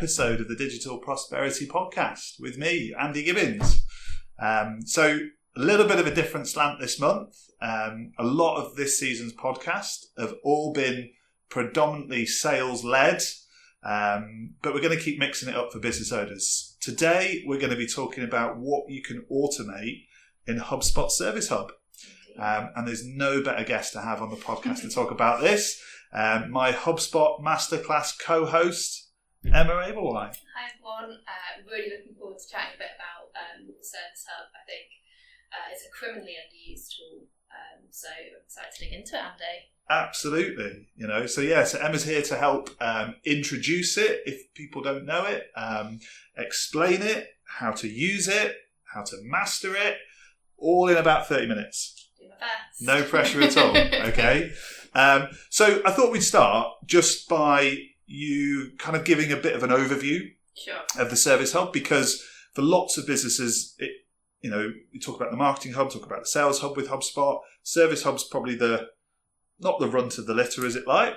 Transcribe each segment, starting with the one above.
episode of the Digital Prosperity Podcast with me, Andy Gibbons. So a little bit of a different slant this month. A lot of this season's podcast have all been predominantly sales-led, but we're going to keep mixing it up for business owners. Today, we're going to be talking about what you can automate in HubSpot Service Hub. And there's no better guest to have on the podcast to talk about this. My HubSpot Masterclass co-host, Emma Ablewhite. Hi everyone, really looking forward to chatting a bit about the Service Hub. I think it's a criminally underused tool, so I'm excited to dig into it, Andy. Absolutely. So Emma's here to help introduce it if people don't know it, explain it, how to use it, how to master it, all in about 30 minutes. Do my best. No pressure at all, okay? So I thought we'd start just by you kind of giving a bit of an overview of the Service Hub, because for lots of businesses, you talk about the Marketing Hub, talk about the Sales Hub with HubSpot. Service Hub's probably not the runt of the litter, is it like?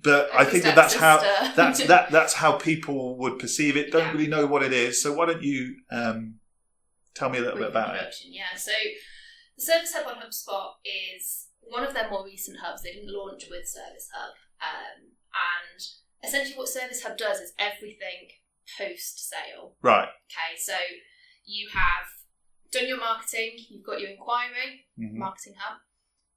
But I think that's how people would perceive it. Don't really know what it is. So why don't you tell me a little bit about it? Yeah. So the Service Hub on HubSpot is one of their more recent hubs. They didn't launch with Service Hub, and essentially what Service Hub does is everything post-sale. Right. Okay. So you have done your marketing. You've got your inquiry, Marketing Hub.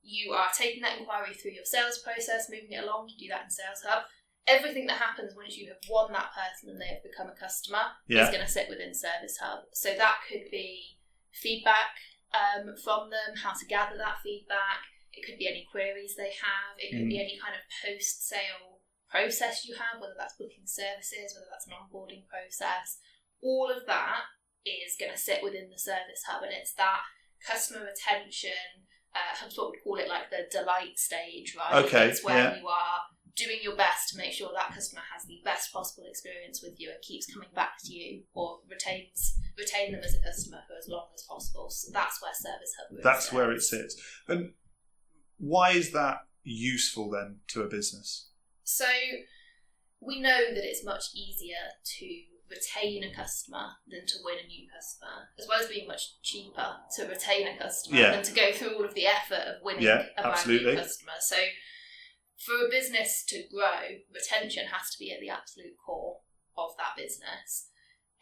You are taking that inquiry through your sales process, moving it along. You do that in Sales Hub. Everything that happens once you have won that person and they have become a customer is going to sit within Service Hub. So that could be feedback from them, how to gather that feedback. It could be any queries they have. It could be any kind of post-sale process you have, whether that's booking services, whether that's an onboarding process. All of that is going to sit within the Service Hub, and it's that customer retention. HubSpot would call it like the delight stage, right? Okay. It's where you are doing your best to make sure that customer has the best possible experience with you and keeps coming back to you, or retain them as a customer for as long as possible. So that's where Service Hub is. That's where it sits. And why is that useful then to a business? So we know that it's much easier to retain a customer than to win a new customer, as well as being much cheaper to retain a customer than to go through all of the effort of winning a brand new customer. So for a business to grow, retention has to be at the absolute core of that business.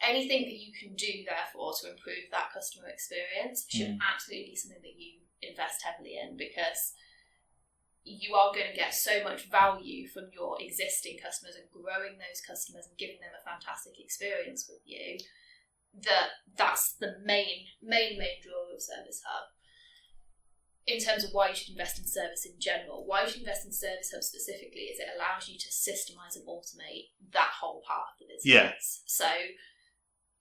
Anything that you can do, therefore, to improve that customer experience should absolutely be something that you invest heavily in, because you are going to get so much value from your existing customers and growing those customers and giving them a fantastic experience with you, that's the main draw of Service Hub. In terms of why you should invest in service in general, why you should invest in Service Hub specifically is it allows you to systemize and automate that whole part of the business. Yeah. So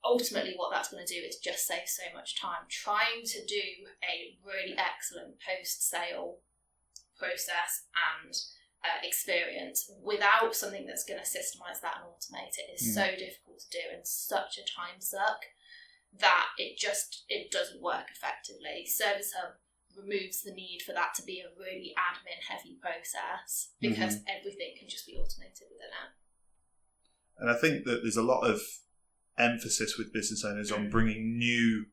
ultimately what that's going to do is just save so much time trying to do a really excellent post-sale process and experience without something that's going to systemize that and automate it is so difficult to do and such a time suck that it doesn't work effectively. Service Hub removes the need for that to be a really admin heavy process, because everything can just be automated within it. And I think that there's a lot of emphasis with business owners on bringing new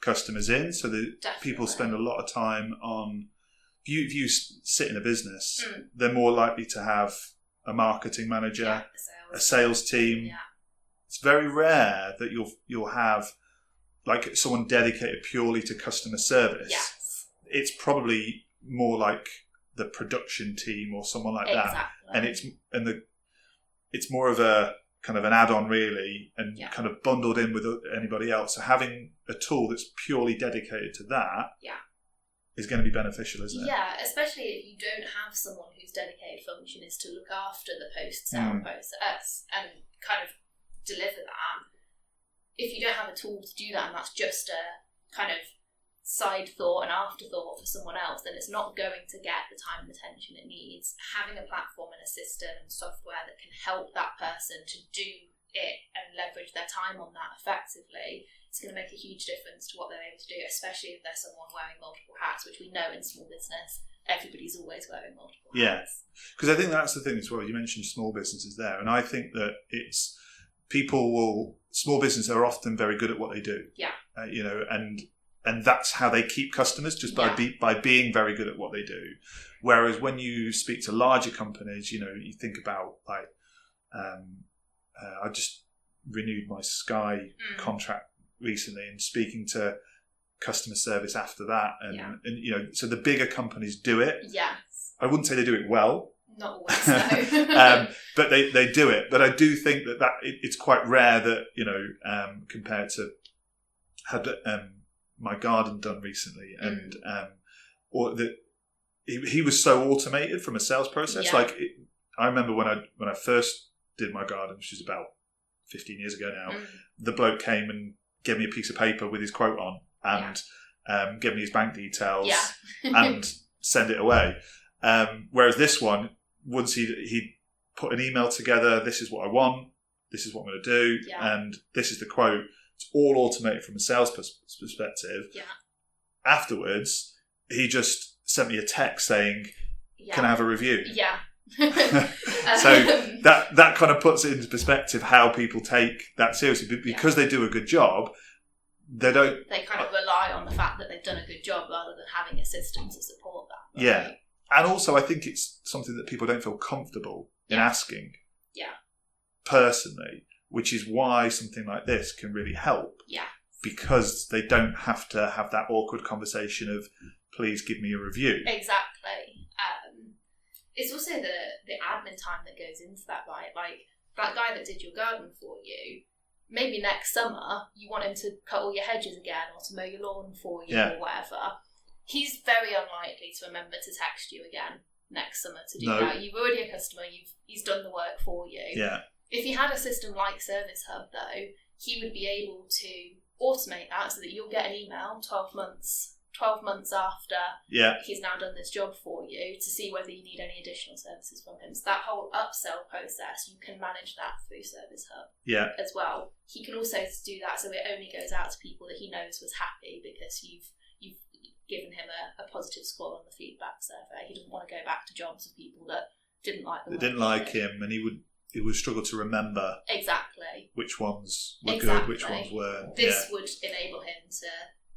customers in, so that people spend a lot of time on. If you sit in a business, they're more likely to have a marketing manager, a sales team. Yeah. It's very rare that you'll have like someone dedicated purely to customer service. Yes. It's probably more like the production team or someone like that, and it's more of a kind of an add-on really, and kind of bundled in with anybody else. So having a tool that's purely dedicated to that. Yeah. Is going to be beneficial, isn't it? Yeah, especially if you don't have someone whose dedicated function is to look after the post-sale process and kind of deliver that. If you don't have a tool to do that, and that's just a kind of side thought, an afterthought for someone else, then it's not going to get the time and attention it needs. Having a platform and a system and software that can help that person to do it and leverage their time on that effectively, it's going to make a huge difference to what they're able to do, especially if there's someone wearing multiple hats, which we know in small business, everybody's always wearing multiple hats. Yeah, because I think that's the thing as well. You mentioned small businesses there, and I think that it's small businesses are often very good at what they do. Yeah. And that's how they keep customers, just by being very good at what they do. Whereas when you speak to larger companies, you think about like, I just renewed my Sky contract recently, and speaking to customer service after that, and so the bigger companies do it. Yes. I wouldn't say they do it well. Not always, no. But they do it. But I do think that it's quite rare that, compared to had my garden done recently, and or that he was so automated from a sales process. Yeah. Like I remember when I first did my garden, which is about 15 years ago now, the bloke came and gave me a piece of paper with his quote on, and gave me his bank details, and send it away. Whereas this one, once he put an email together, this is what I want, this is what I'm going to do, and this is the quote. It's all automated from a sales perspective. Yeah. Afterwards, he just sent me a text saying, "Can I have a review?" Yeah. So that kind of puts it into perspective how people take that seriously. But because they do a good job, they kind of rely on the fact that they've done a good job rather than having a system to support that. Right? Yeah. And also, I think it's something that people don't feel comfortable in asking. Yeah. Personally, which is why something like this can really help. Yeah. Because they don't have to have that awkward conversation of, please give me a review. Exactly. It's also the admin time that goes into that, right? Like, that guy that did your garden for you, maybe next summer you want him to cut all your hedges again or to mow your lawn for you or whatever. He's very unlikely to remember to text you again next summer to do that. You've already a customer, he's done the work for you. Yeah. If you had a system like Service Hub, though, he would be able to automate that so that you'll get an email 12 months after he's now done this job for you to see whether you need any additional services from him. So that whole upsell process, you can manage that through Service Hub as well. He can also do that so it only goes out to people that he knows was happy because you've given him a positive score on the feedback survey. He doesn't want to go back to jobs of people that didn't like the work. Didn't like him, and he would struggle to remember which ones were good, which ones weren't. This would enable him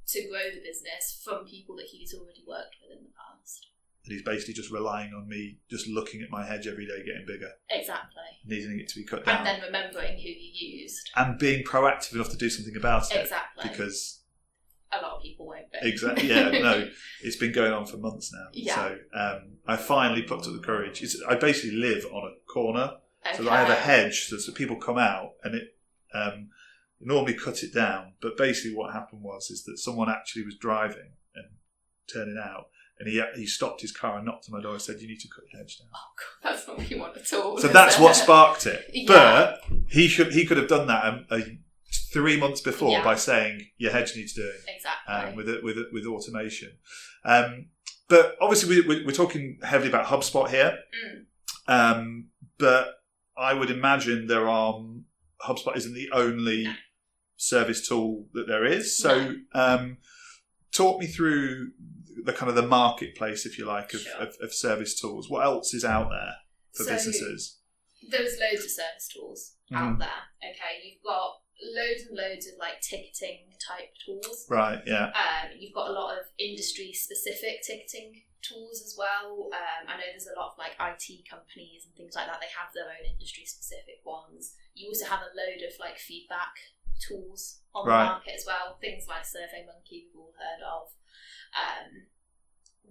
to grow the business from people that he's already worked with in the past. And he's basically just relying on me just looking at my hedge every day getting bigger. Exactly. Needing it to be cut down. And then remembering who you used. And being proactive enough to do something about it. Exactly. Because a lot of people won't be. Exactly. Yeah, no. It's been going on for months now. Yeah. So I finally plucked up the courage. I basically live on a corner. Okay. So I have a hedge so people come out and it normally cut it down. But basically what happened was that someone actually was driving and turning out, and he stopped his car and knocked on my door and said, "You need to cut your hedge down." Oh God, that's not what you want at all. So that's what sparked it. But he could have done that 3 months before by saying your hedge needs doing. Exactly. With automation. But obviously we're talking heavily about HubSpot here. But I would imagine HubSpot isn't the only service tool that there is. So talk me through the kind of the marketplace, if you like, of service tools. What else is out there for businesses? There's loads of service tools out there. Okay, you've got loads and loads of like ticketing type tools. Right, yeah. You've got a lot of industry specific ticketing tools as well. I know there's a lot of like IT companies and things like that. They have their own industry specific ones. You also have a load of like feedback tools on the market as well. Things like SurveyMonkey we've all heard of.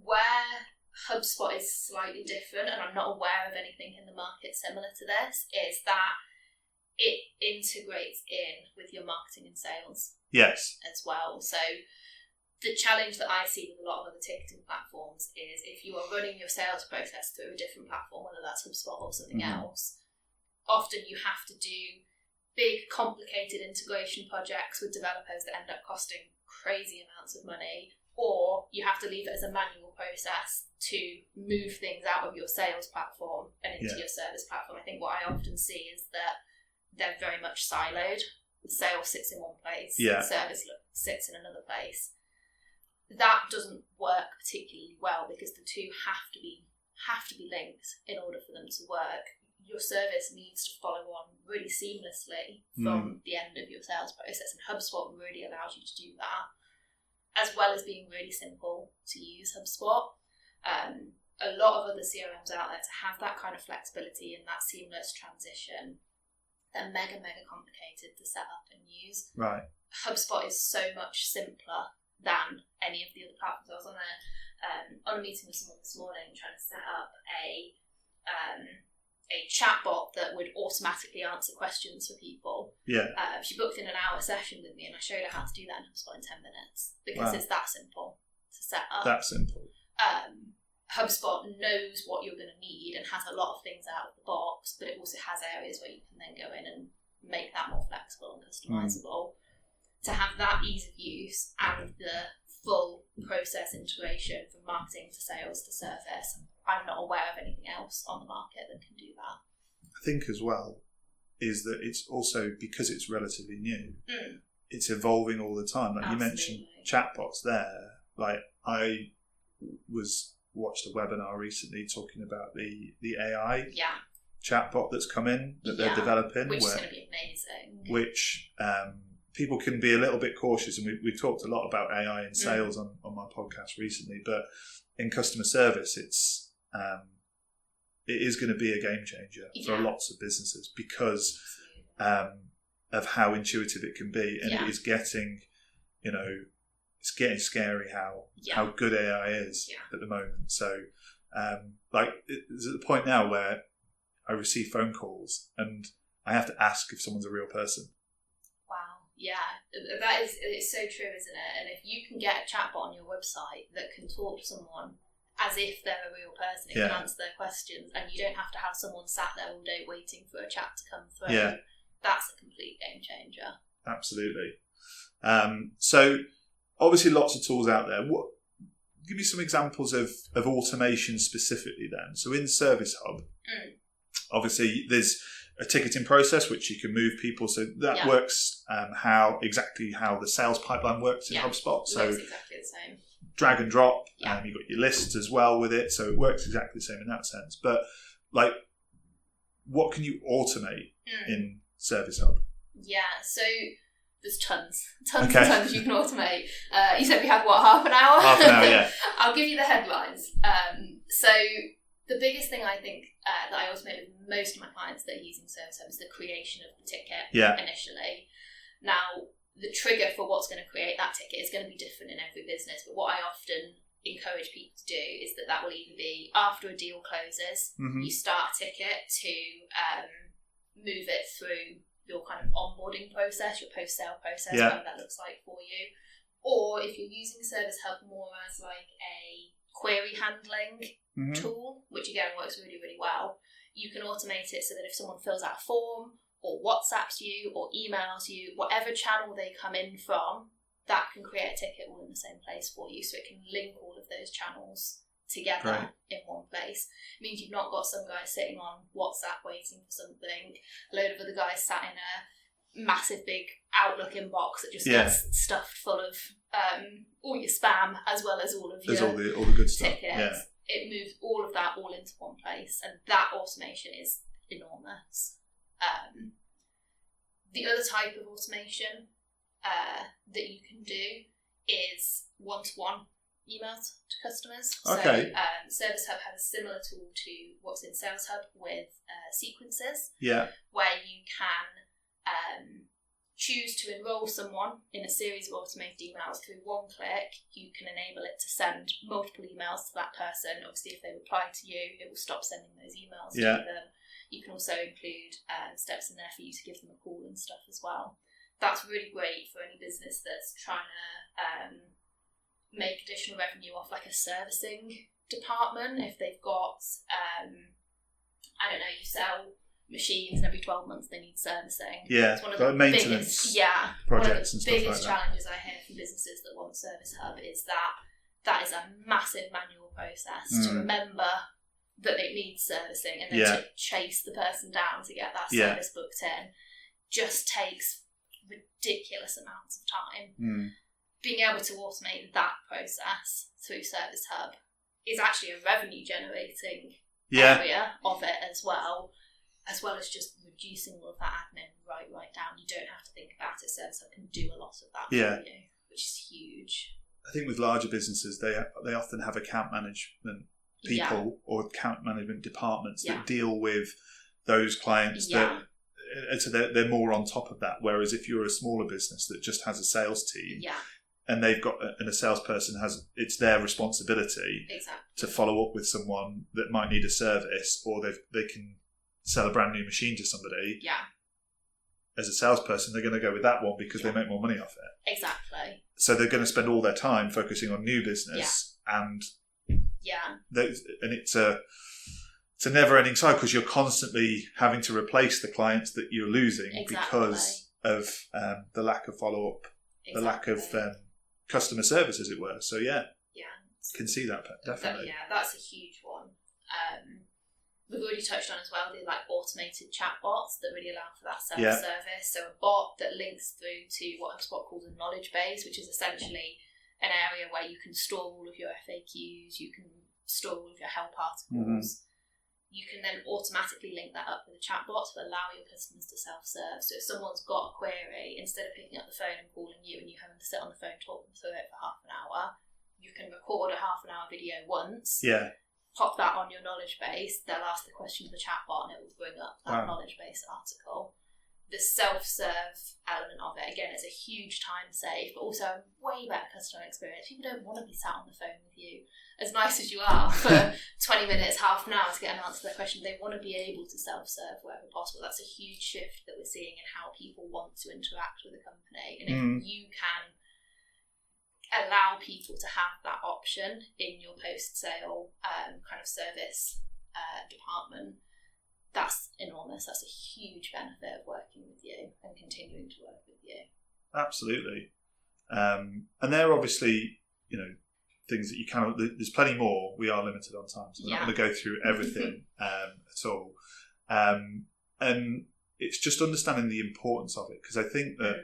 Where HubSpot is slightly different, and I'm not aware of anything in the market similar to this, is that it integrates in with your marketing and sales as well. So the challenge that I see with a lot of other ticketing platforms is if you are running your sales process through a different platform, whether that's HubSpot or something else, often you have to do big, complicated integration projects with developers that end up costing crazy amounts of money, or you have to leave it as a manual process to move things out of your sales platform and into your service platform. I think what I often see is that they're very much siloed. The sales sits in one place, the service sits in another place. That doesn't work particularly well because the two have to be linked in order for them to work. your service needs to follow on really seamlessly from the end of your sales process, and HubSpot really allows you to do that, as well as being really simple to use HubSpot. A lot of other CRMs out there, to have that kind of flexibility and that seamless transition, they're mega complicated to set up and use. Right. HubSpot is so much simpler than any of the other platforms. I was on a meeting with someone this morning trying to set up a chatbot that would automatically answer questions for people. Yeah. She booked in an hour session with me, and I showed her how to do that in HubSpot in 10 minutes because it's that simple to set up. That simple. HubSpot knows what you're going to need and has a lot of things out of the box, but it also has areas where you can then go in and make that more flexible and customizable. To have that ease of use and the full process integration from marketing to sales to service, I'm not aware of anything else on the market that can do that. I think as well is that it's also, because it's relatively new, it's evolving all the time. Like you mentioned chatbots there. Like I watched a webinar recently talking about the AI chatbot that's come in that they're developing, which is going to be amazing. Which people can be a little bit cautious, and we've talked a lot about AI in sales on my podcast recently, but in customer service, it is going to be a game changer for lots of businesses because of how intuitive it can be, and it is getting, it's getting scary how good AI is at the moment. So, it's at the point now where I receive phone calls and I have to ask if someone's a real person. Wow, it's so true, isn't it? And if you can get a chatbot on your website that can talk to someone as if they're a real person, it can answer their questions, and you don't have to have someone sat there all day waiting for a chat to come through. That's a complete game changer. Absolutely. So obviously lots of tools out there. Give me some examples of automation specifically then. So in Service Hub, obviously there's a ticketing process which you can move people. So that works how the sales pipeline works in HubSpot. So it works exactly the same. Drag and drop. You've got your lists as well with it. So it works exactly the same in that sense. But what can you automate in Service Hub? Yeah, so there's tons and tons you can automate. You said we had half an hour? Half an hour, yeah. I'll give you the headlines. So the biggest thing I think that I automate with most of my clients that are using Service Hub is the creation of the ticket initially. Now, the trigger for what's going to create that ticket is going to be different in every business, but what I often encourage people to do is that will either be after a deal closes, you start a ticket to move it through your kind of onboarding process, your post-sale process, whatever that looks like for you. Or if you're using Service Hub more as like a query handling tool, which again works really, really well, you can automate it so that if someone fills out a form or WhatsApps you or emails you, whatever channel they come in from, that can create a ticket all in the same place for you. So it can link all of those channels together in one place. It means you've not got some guy sitting on WhatsApp waiting for something, a load of other guys sat in a massive big Outlook inbox that just gets stuffed full of all your spam as well as all of your all the good stuff. Tickets. It moves all of that all into one place, and that automation is enormous. The other type of automation that you can do is one-to-one emails to customers. Okay. So Service Hub has a similar tool to what's in Sales Hub with sequences, where you can choose to enroll someone in a series of automated emails through one click. You can enable it to send multiple emails to that person. Obviously, if they reply to you, it will stop sending those emails to them. You can also include steps in there for you to give them a call and stuff as well. That's really great for any business that's trying to make additional revenue off like a servicing department. If they've got, you sell machines and every 12 months they need servicing. Yeah, it's one of the maintenance biggest, projects and stuff like that. One of the biggest challenges I hear from businesses that want Service Hub is that is a massive manual process to remember that it needs servicing and then to chase the person down to get that service booked in just takes ridiculous amounts of time. Being able to automate that process through Service Hub is actually a revenue generating area of it as well. as well as just reducing all of that admin right down. You don't have to think about it. Service Hub can do a lot of that for you, which is huge. I think with larger businesses, they often have account management people or account management departments that deal with those clients that. So they're more on top of that. Whereas if you're a smaller business that just has a sales team, and they've got a salesperson it's their responsibility to follow up with someone that might need a service, or they can sell a brand new machine to somebody. As a salesperson, they're going to go with that one because they make more money off it. Exactly. So they're going to spend all their time focusing on new business, and it's a never-ending cycle because you're constantly having to replace the clients that you're losing because of the lack of follow-up, the lack of customer service, as it were. So can see that definitely. That's a huge one. We've already touched on as well the automated chatbots that really allow for that self-service. So a bot that links through to what HubSpot calls a knowledge base, which is essentially an area where you can store all of your FAQs, you can store all of your help articles. You can then automatically link that up with a chatbot to allow your customers to self-serve. So if someone's got a query, instead of picking up the phone and calling you and you having to sit on the phone talk them through it for half an hour, you can record a half an hour video once, pop that on your knowledge base, they'll ask the question to the chatbot and it will bring up that knowledge base article. The self-serve element of it, again, is a huge time save, but also a way better customer experience. People don't want to be sat on the phone with you, as nice as you are, for 20 minutes, half an hour to get an answer to their question. They want to be able to self-serve wherever possible. That's a huge shift that we're seeing in how people want to interact with a company. And if you can allow people to have that option in your post-sale kind of service department, that's enormous. That's a huge benefit of working with you and continuing to work with you. Absolutely. And they're obviously, things that you cannot, there's plenty more. We are limited on time, so we're not going to go through everything at all. And it's just understanding the importance of it, because I think that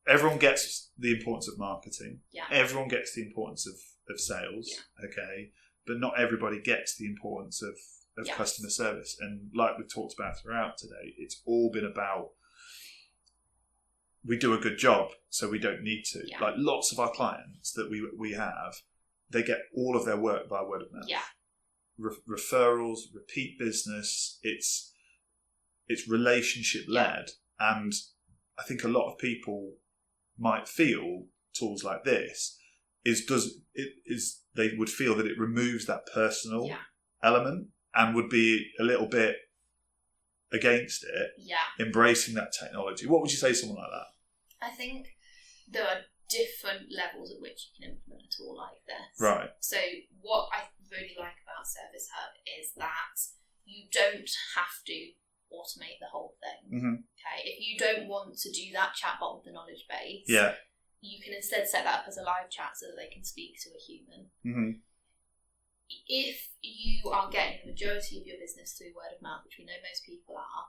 everyone gets the importance of marketing. Everyone gets the importance of sales, okay? But not everybody gets the importance of customer service. And like we've talked about throughout today, it's all been about we do a good job, so we don't need to. Like lots of our clients that we have, they get all of their work by word of mouth. Referrals, repeat business. It's relationship led, and I think a lot of people might feel tools like this they would feel that it removes that personal element and would be a little bit against it, embracing that technology. What would you say to someone like that? I think there are different levels at which you can implement a tool like this. Right. So what I really like about Service Hub is that you don't have to automate the whole thing. Okay, if you don't want to do that chatbot with the knowledge base, you can instead set that up as a live chat so that they can speak to a human. If you are getting the majority of your business through word of mouth, which we know most people are,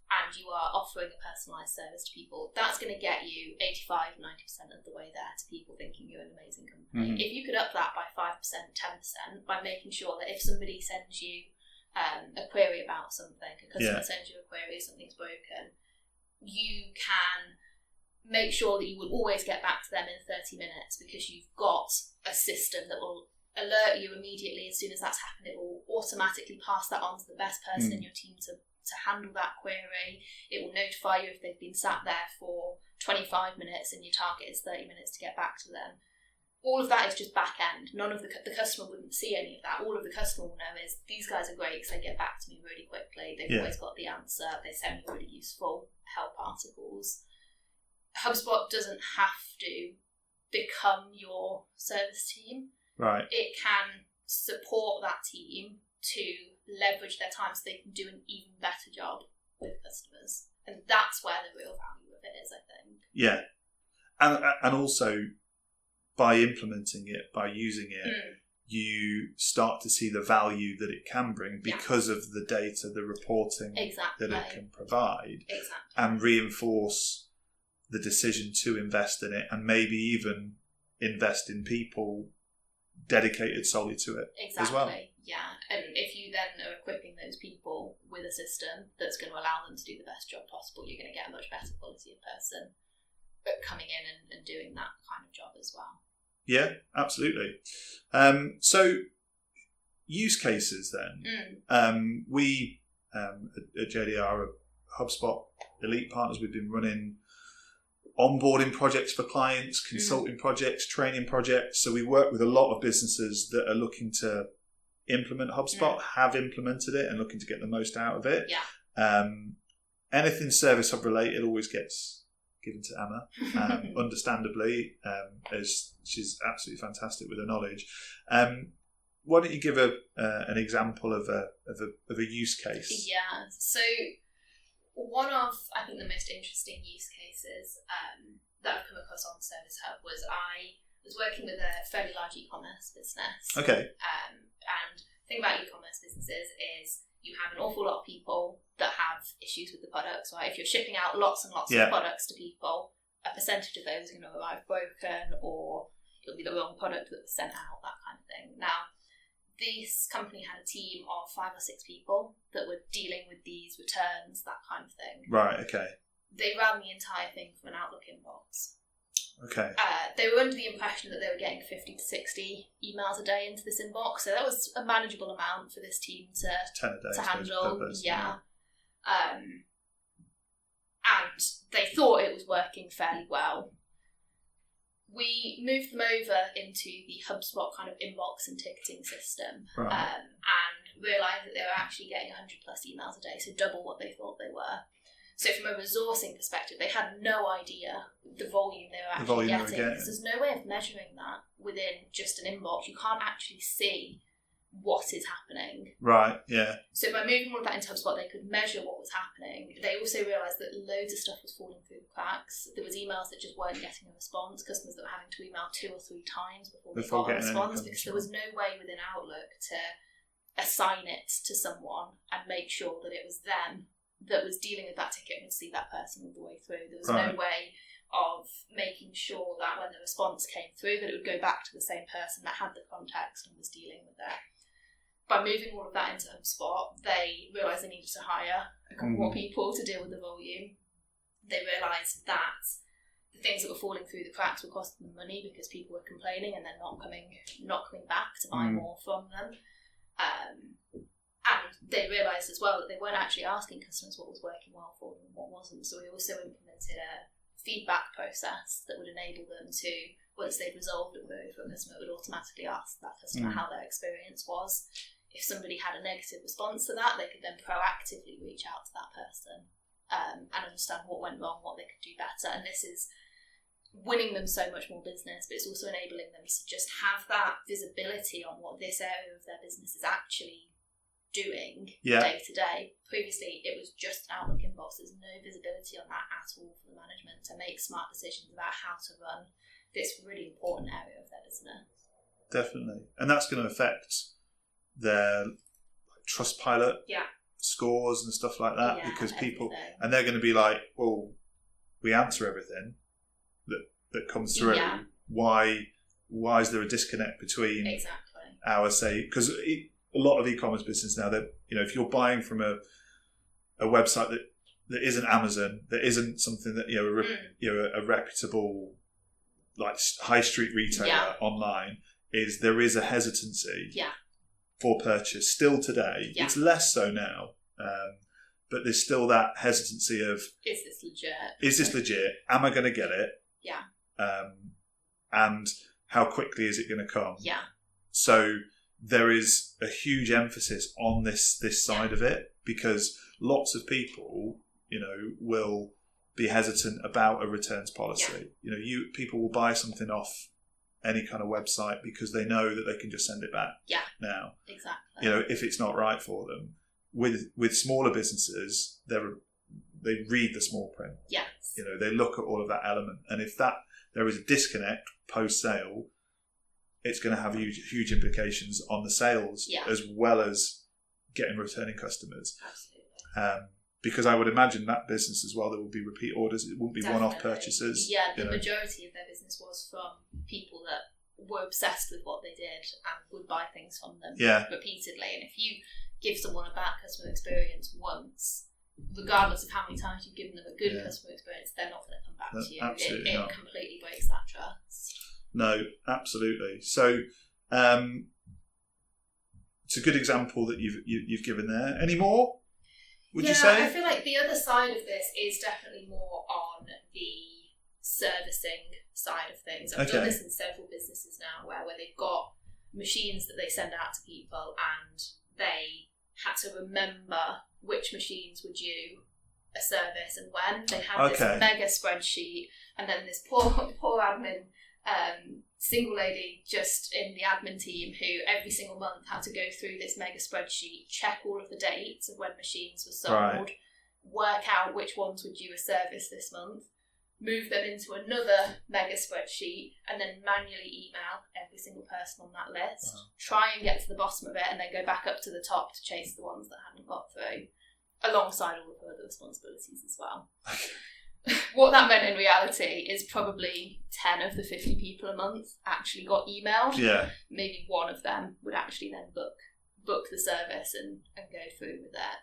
and you are offering a personalised service to people, that's going to get you 85-90% of the way there to people thinking you're an amazing company. If you could up that by 5%, 10%, by making sure that if somebody sends you a query about something, a customer sends you a query, something's broken, you can make sure that you will always get back to them in 30 minutes because you've got a system that will alert you immediately as soon as that's happened. It will automatically pass that on to the best person in your team to handle that query. It will notify you if they've been sat there for 25 minutes and your target is 30 minutes to get back to them. All of that is just back end. None of the customer wouldn't see any of that. All of the customer will know is these guys are great because they get back to me really quickly. They've always got the answer. They send me really useful help articles. HubSpot doesn't have to become your service team. Right. It can support that team to leverage their time so they can do an even better job with customers. And that's where the real value of it is, I think. Yeah. And also, by implementing it, by using it, you start to see the value that it can bring because of the data, the reporting that it can provide, and reinforce the decision to invest in it, and maybe even invest in people dedicated solely to it as well. Yeah, and if you then are equipping those people with a system that's going to allow them to do the best job possible, you're going to get a much better quality of person coming in and doing that kind of job as well. Yeah, absolutely. So use cases then. We at JDR are HubSpot Elite Partners. We've been running onboarding projects for clients, consulting projects, training projects. So we work with a lot of businesses that are looking to implement HubSpot, have implemented it and looking to get the most out of it. Yeah. Anything Service Hub related always gets given to Emma, understandably, as she's absolutely fantastic with her knowledge. Why don't you give an example of a use case? Yeah. So one of, I think, the most interesting use cases that I've come across on Service Hub was I was working with a fairly large e-commerce business. Okay. And the thing about e-commerce businesses is you have an awful lot of people that have issues with the products, right? If you're shipping out lots and lots of products to people, a percentage of those are going to arrive broken, or it'll be the wrong product that was sent out, that kind of thing. Now, this company had a team of 5 or 6 people that were dealing with these returns, that kind of thing. Right, okay. They ran the entire thing from an Outlook inbox. Okay. They were under the impression that they were getting 50 to 60 emails a day into this inbox, so that was a manageable amount for this team to handle. Yeah. And they thought it was working fairly well. We moved them over into the HubSpot kind of inbox and ticketing system, right. And realised that they were actually getting 100 plus emails a day, so double what they thought they were. So from a resourcing perspective, they had no idea the volume they were actually getting. Because there's no way of measuring that within just an inbox. You can't actually see what is happening. Right, yeah. So by moving all of that into HubSpot, they could measure what was happening. They also realised that loads of stuff was falling through the cracks. There was emails that just weren't getting a response, customers that were having to email 2 or 3 times before they got a response, because there was no way within Outlook to assign it to someone and make sure that it was them that was dealing with that ticket and would see that person all the way through. There was no way of making sure that when the response came through that it would go back to the same person that had the context and was dealing with it. By moving all of that into HubSpot, they realised they needed to hire a couple more people to deal with the volume. They realised that the things that were falling through the cracks were costing them money because people were complaining and then not coming back to buy more from them. And they realised as well that they weren't actually asking customers what was working well for them and what wasn't. So we also implemented a feedback process that would enable them to, once they'd resolved a query for a customer, it would automatically ask that customer how their experience was. If somebody had a negative response to that, they could then proactively reach out to that person and understand what went wrong, what they could do better. And this is winning them so much more business, but it's also enabling them to just have that visibility on what this area of their business is actually doing day to day. Previously, it was just an Outlook inbox. There's no visibility on that at all for the management to make smart decisions about how to run this really important area of their business. Definitely. And that's going to affect their Trustpilot scores and stuff like that, because people, and they're going to be like, well, we answer everything that comes through. Why is there a disconnect between our because a lot of e-commerce business now, that if you're buying from a website that isn't Amazon, that isn't something that a reputable like high street retailer online, there is a hesitancy for purchase still today. It's less so now, but there's still that hesitancy of, is this legit? Am I going to get it? And how quickly is it going to come? So there is a huge emphasis on this side of it, because lots of people, will be hesitant about a returns policy. People will buy something off any kind of website because they know that they can just send it back. Now, if it's not right for them. With smaller businesses, they read the small print. They look at all of that element, and if there is a disconnect post sale, it's going to have huge implications on the sales as well as getting returning customers. Absolutely. Because I would imagine that business as well, there will be repeat orders. It won't be one-off purchases. The majority of their business was from people that were obsessed with what they did and would buy things from them repeatedly. And if you give someone a bad customer experience once, regardless of how many times you've given them a good customer experience, they're not going to come back to you. It completely breaks that trust. No, absolutely. So it's a good example that you've given there. Any more? Would you say? I feel like the other side of this is definitely more on the servicing side of things. I've done this in several businesses now where they've got machines that they send out to people and they had to remember which machines were due a service and when. They have this mega spreadsheet, and then this poor admin single lady just in the admin team who every single month had to go through this mega spreadsheet, check all of the dates of when machines were sold, work out which ones were due a service this month, move them into another mega spreadsheet, and then manually email every single person on that list, try and get to the bottom of it, and then go back up to the top to chase the ones that hadn't got through, alongside all of her other responsibilities as well. What that meant in reality is probably 10 of the 50 people a month actually got emailed. Yeah. Maybe one of them would actually then book the service and go through with it.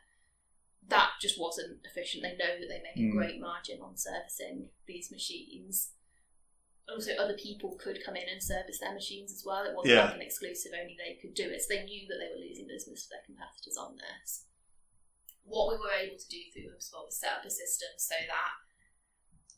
That just wasn't efficient. They know that they make a great margin on servicing these machines. Also, other people could come in and service their machines as well. It wasn't like an exclusive, only they could do it. So they knew that they were losing business to their competitors on this. What we were able to do through HubSpot was set up a system so that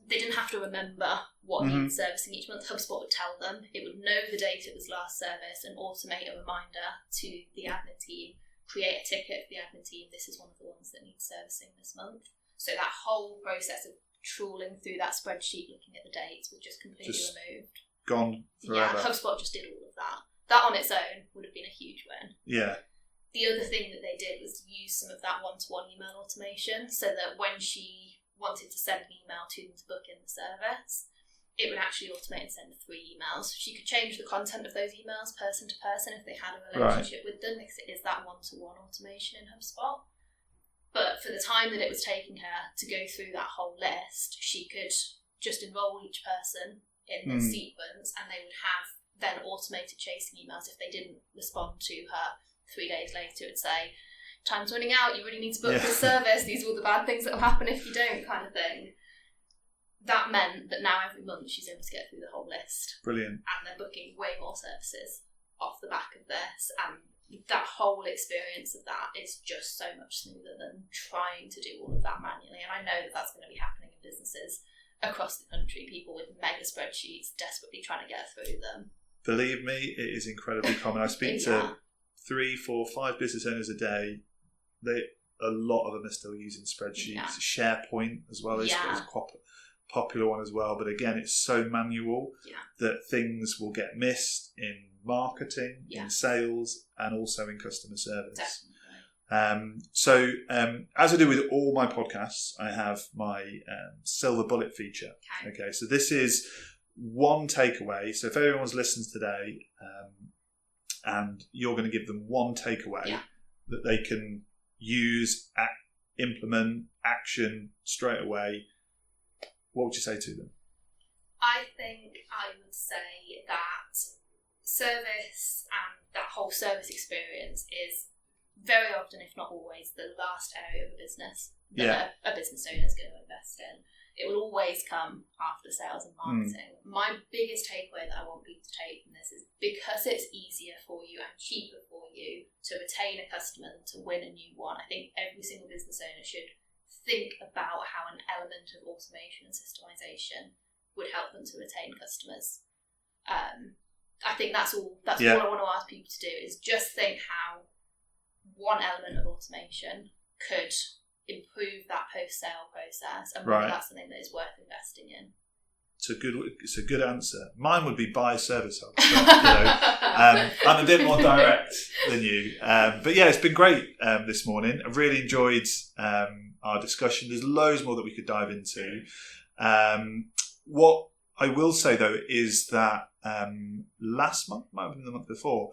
they didn't have to remember what needed servicing each month. HubSpot would tell them. It would know the date it was last serviced and automate a reminder to the admin team, create a ticket for the admin team. This is one of the ones that needs servicing this month. So that whole process of trawling through that spreadsheet, looking at the dates, was just completely removed. Gone forever. Yeah, HubSpot just did all of that. That on its own would have been a huge win. Yeah. The other thing that they did was use some of that one-to-one email automation so that when she wanted to send an email to them to book in the service, it would actually automate and send 3 emails. She could change the content of those emails person to person if they had a relationship with them, because it is that one-to-one automation in HubSpot. But for the time that it was taking her to go through that whole list, she could just enroll each person in the sequence, and they would have then automated chasing emails. If they didn't respond to her 3 days later, it would say, time's running out, you really need to book this service, these are all the bad things that will happen if you don't, kind of thing. That meant that now every month she's able to get through the whole list. Brilliant. And they're booking way more services off the back of this, and that whole experience of that is just so much smoother than trying to do all of that manually. And I know that that's going to be happening in businesses across the country, people with mega spreadsheets desperately trying to get through them. Believe me, it is incredibly common. I speak to 3, 4, 5 business owners a day. A lot of them are still using spreadsheets. SharePoint as well is a popular one as well. But again, it's so manual that things will get missed in marketing, in sales, and also in customer service. So as I do with all my podcasts, I have my silver bullet feature. Okay, so this is one takeaway. So if everyone's listened today and you're going to give them one takeaway that they can use, implement, action straight away, what would you say to them? I think I would say that service and that whole service experience is very often, if not always, the last area of a business that a business owner is going to invest in. It will always come after sales and marketing. My biggest takeaway that I want people to take from this is, because it's easier for you and cheaper for you to retain a customer than to win a new one, I think every single business owner should think about how an element of automation and systemization would help them to retain customers. I think that's all I want to ask people to do, is just think how one element of automation could improve that post-sale process, and whether that's something that is worth investing in. It's a good answer. Mine would be buy Service Hub. But, I'm a bit more direct than you. But yeah, it's been great this morning. I really enjoyed our discussion. There's loads more that we could dive into. What I will say though is that last month, might have been the month before,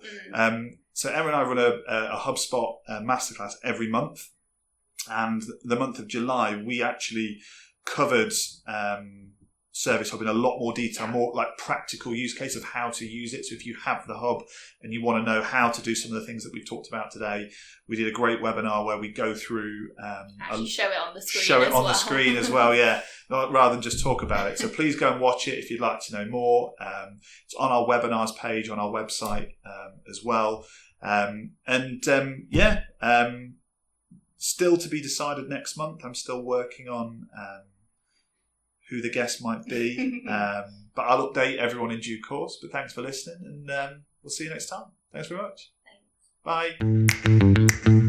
so Emma and I run a HubSpot masterclass every month. And the month of July, we actually covered Service Hub in a lot more detail, more like practical use case of how to use it. So if you have the hub and you want to know how to do some of the things that we've talked about today, we did a great webinar where we go through actually show it on the screen. The screen as well, yeah, rather than just talk about it. So please go and watch it if you'd like to know more. It's on our webinars page on our website as well. Still to be decided next month. I'm still working on who the guest might be. But I'll update everyone in due course. But thanks for listening, and we'll see you next time. Thanks very much. Thanks. Bye.